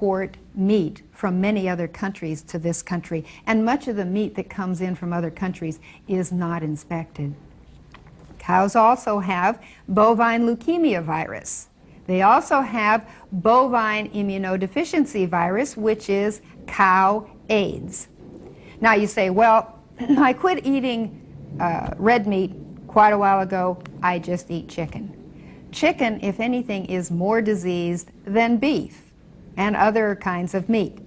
import meat from many other countries to this country, and much of the meat that comes in from other countries is not inspected. Cows also have bovine leukemia virus. They also have bovine immunodeficiency virus, which is cow AIDS. Now you say, well, I quit eating red meat quite a while ago. I just eat chicken. Chicken, if anything, is more diseased than beef and other kinds of meat.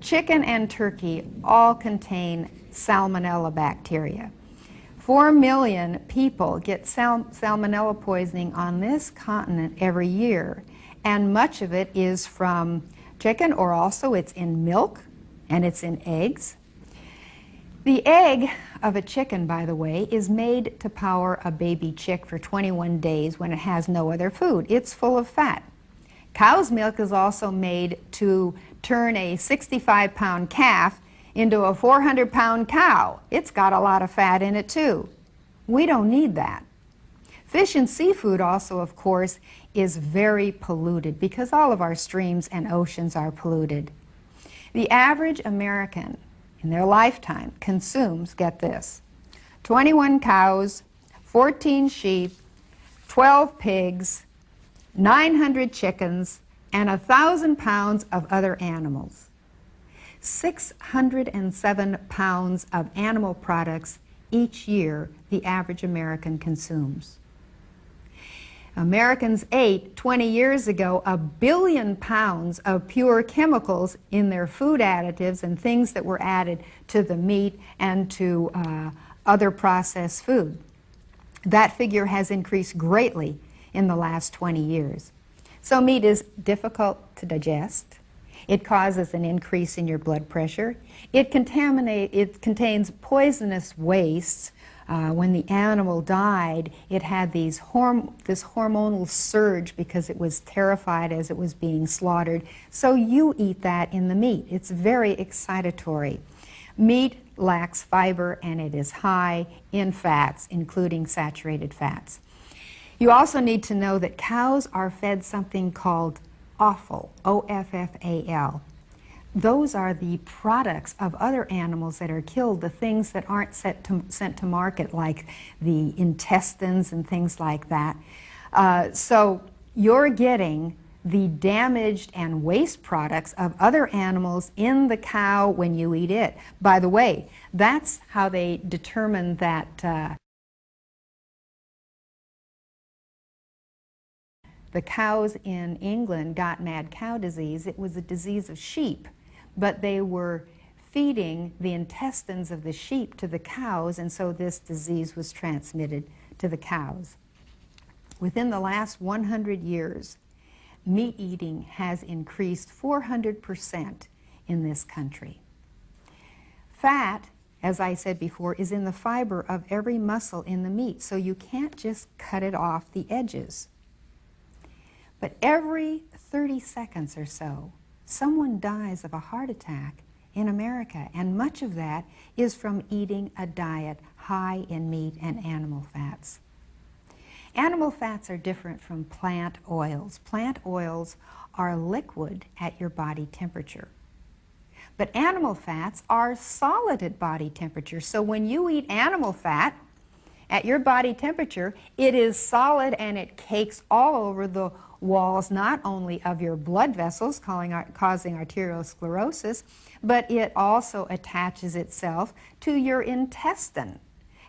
Chicken and turkey all contain salmonella bacteria. 4 million people get salmonella poisoning on this continent every year, and much of it is from chicken, or also it's in milk and it's in eggs. The egg of a chicken, by the way, is made to power a baby chick for 21 days when it has no other food. It's full of fat. Cow's milk is also made to turn a 65-pound calf into a 400-pound cow. It's got a lot of fat in it too. We don't need that. Fish and seafood also, of course, is very polluted because all of our streams and oceans are polluted. The average American in their lifetime consumes, get this, 21 cows, 14 sheep, 12 pigs, 900 chickens, and 1,000 pounds of other animals. 607 pounds of animal products each year the average American consumes. Americans ate 20 years ago 1 billion pounds of pure chemicals in their food additives and things that were added to the meat and to other processed food. That figure has increased greatly in the last 20 years. So meat is difficult to digest. It causes an increase in your blood pressure. It contains poisonous wastes. When the animal died, it had this hormonal surge because it was terrified as it was being slaughtered. So you eat that in the meat. It's very excitatory. Meat lacks fiber and it is high in fats, including saturated fats. You also need to know that cows are fed something called offal, O-F-F-A-L. Those are the products of other animals that are killed, the things that aren't sent to market, like the intestines and things like that. So you're getting the damaged and waste products of other animals in the cow when you eat it. By the way, that's how they determine that the cows in England got mad cow disease. It was a disease of sheep, but they were feeding the intestines of the sheep to the cows, and so this disease was transmitted to the cows. Within the last 100 years, meat eating has increased 400% in this country. Fat, as I said before, is in the fiber of every muscle in the meat, so you can't just cut it off the edges. But every 30 seconds or so, someone dies of a heart attack in America, and much of that is from eating a diet high in meat and animal fats. Animal fats are different from plant oils. Plant oils are liquid at your body temperature. But animal fats are solid at body temperature. So when you eat animal fat at your body temperature, it is solid and it cakes all over the walls, not only of your blood vessels causing arteriosclerosis, but it also attaches itself to your intestine.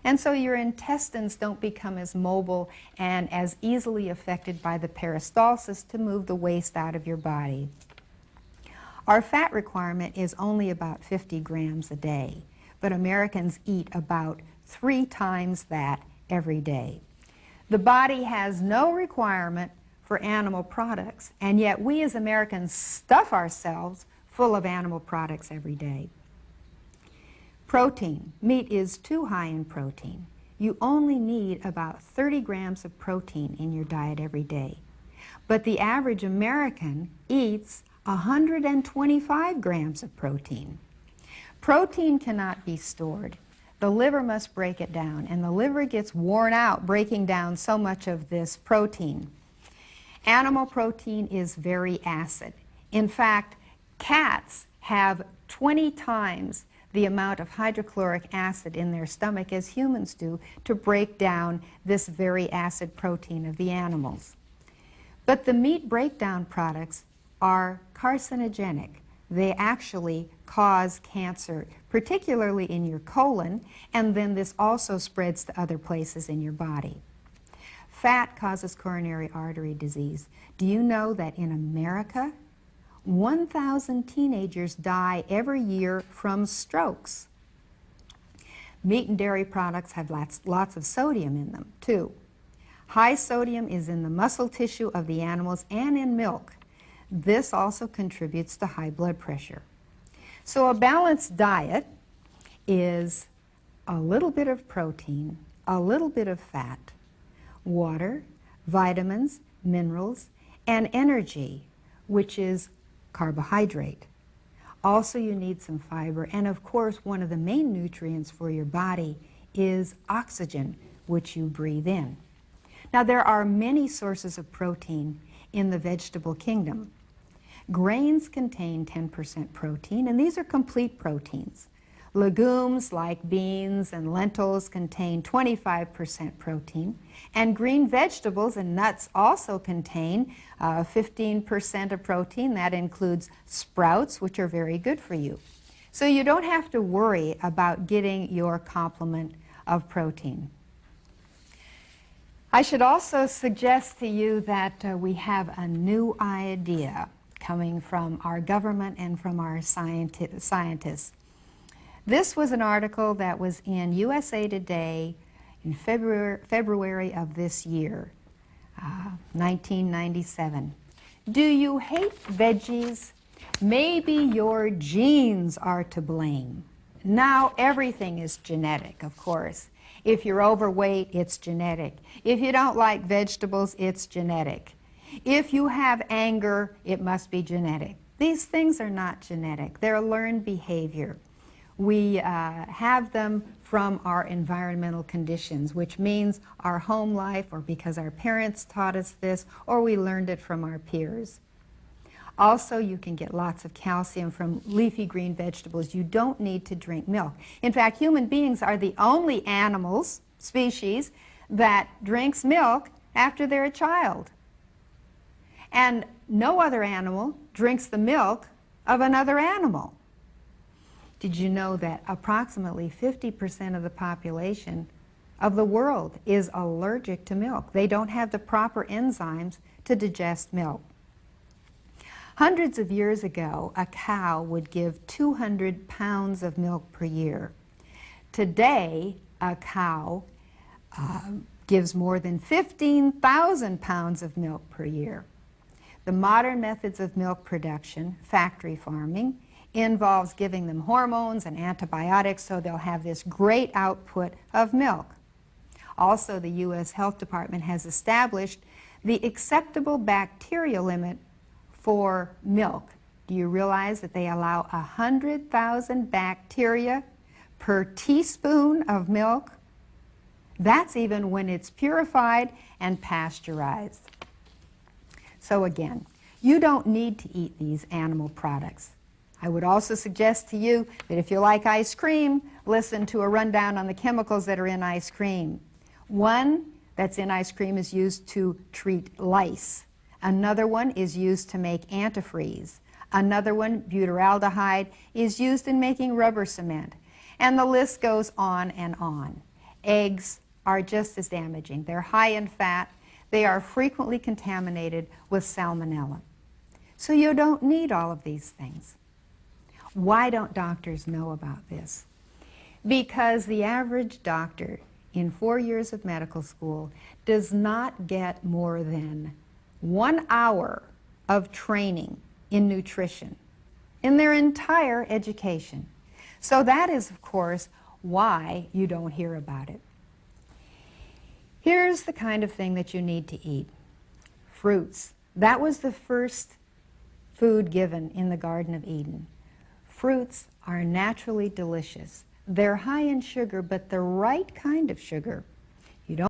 And so your intestines don't become as mobile and as easily affected by the peristalsis to move the waste out of your body. Our fat requirement is only about 50 grams a day, but Americans eat about 3 times that every day. The body has no requirement for animal products, and yet we as Americans stuff ourselves full of animal products every day. Protein. Meat is too high in protein. You only need about 30 grams of protein in your diet every day. But the average American eats 125 grams of protein. Protein cannot be stored. The liver must break it down, and the liver gets worn out breaking down so much of this protein. Animal protein is very acid. In fact, Cats have 20 times the amount of hydrochloric acid in their stomach as humans do to break down this very acid protein of the animals. But the meat breakdown products are carcinogenic. They actually cause cancer, particularly in your colon, and then this also spreads to other places in your body. Fat causes coronary artery disease. Do you know that in America, 1,000 teenagers die every year from strokes? Meat and dairy products have lots of sodium in them, too. High sodium is in the muscle tissue of the animals and in milk. This also contributes to high blood pressure. So a balanced diet is a little bit of protein, a little bit of fat, water, vitamins, minerals, and energy, which is carbohydrate. Also, you need some fiber, and of course, one of the main nutrients for your body is oxygen, which you breathe in. Now, there are many sources of protein in the vegetable kingdom. Grains contain 10% protein, and these are complete proteins. Legumes like beans and lentils contain 25% protein, and green vegetables and nuts also contain 15% of protein. That includes sprouts, which are very good for you. So you don't have to worry about getting your complement of protein. I should also suggest to you that we have a new idea coming from our government and from our scientists. This was an article that was in USA Today in February of this year, 1997. Do you hate veggies? Maybe your genes are to blame. Now everything is genetic, of course. If you're overweight, it's genetic. If you don't like vegetables, it's genetic. If you have anger, it must be genetic. These things are not genetic. They're learned behavior. We have them from our environmental conditions, which means our home life, or because our parents taught us this, or we learned it from our peers. Also, you can get lots of calcium from leafy green vegetables. You don't need to drink milk. In fact, human beings are the only animals, species, that drinks milk after they're a child. And no other animal drinks the milk of another animal. Did you know that approximately 50% of the population of the world is allergic to milk? They don't have the proper enzymes to digest milk. Hundreds of years ago, a cow would give 200 pounds of milk per year. Today, a cow gives more than 15,000 pounds of milk per year. The modern methods of milk production, factory farming, involves giving them hormones and antibiotics so they'll have this great output of milk. Also, the U.S. Health Department has established the acceptable bacteria limit for milk. Do you realize that they allow 100,000 bacteria per teaspoon of milk? That's even when it's purified and pasteurized. So again, you don't need to eat these animal products. I would also suggest to you that if you like ice cream, listen to a rundown on the chemicals that are in ice cream. One that's in ice cream is used to treat lice. Another one is used to make antifreeze. Another one, butyraldehyde, is used in making rubber cement. And the list goes on and on. Eggs are just as damaging. They're high in fat. They are frequently contaminated with salmonella. So you don't need all of these things. Why don't doctors know about this? Because the average doctor in 4 years of medical school does not get more than 1 hour of training in nutrition in their entire education. So that is, of course, why you don't hear about it. Here's the kind of thing that you need to eat. Fruits. That was the first food given in the Garden of Eden. Fruits are naturally delicious. They're high in sugar, but the right kind of sugar.